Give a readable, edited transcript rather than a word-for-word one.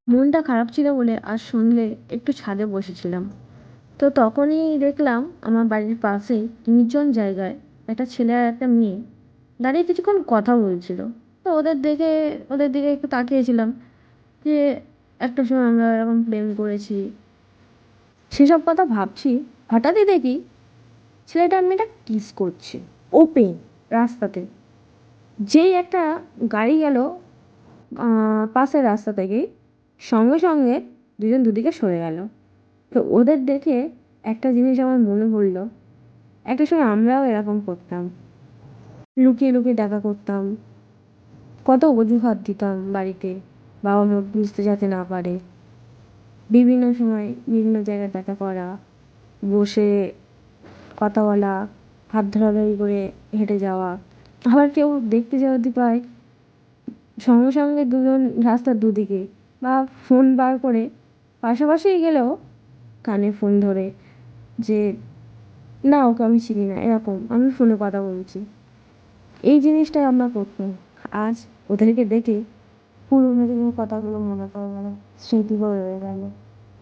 মনটা খারাপ ছিল বলে আজ সন্ধ্যে একটু ছাদে বসেছিলাম। তো তখনই দেখলাম আমার বাড়ির পাশেই নির্জন জায়গায় একটা ছেলে আর একটা মেয়ে দাঁড়িয়ে কিছুক্ষণ কথা বলছিল। তো ওদের দিকে একটু তাকিয়েছিলাম যে একটা সময় আমরা এরকম প্রেম করেছি, সেসব কথা ভাবছি। হঠাৎই দেখি ছেলেটা আর মেয়েটা কিস করছে ওপেন রাস্তাতে। যেই একটা গাড়ি গেল পাশের রাস্তা থেকেই, সঙ্গে সঙ্গে দুজন দুদিকে সরে গেল। তো ওদের দেখে একটা জিনিস আমার মনে পড়লো, একটা সময় আমরাও এরকম করতাম, লুকিয়ে লুকিয়ে দেখা করতাম, কত অজুহাত দিতাম বাড়িতে, বাবা মা বুঝতে যাতে না পারে। বিভিন্ন সময় বিভিন্ন জায়গায় দেখা করা, বসে কথা বলা, হাত ধরাধরি করে হেঁটে যাওয়া। আবার কেউ দেখতে যদি পায়, সঙ্গে সঙ্গে দুজন রাস্তার দুদিকে বা ফোন বার করে পাশাপাশিই গেলেও কানে ফোন ধরে যে না, ওকে আমি চিনি না, এরকম আমি ফোনে কথা বলছি। এই জিনিসটাই আমরা করতাম। আজ ওদেরকে দেখে পুরোনো দিনের কথাগুলো মনে পড়ে গেল, স্মৃতিগুলো রয়ে গেল।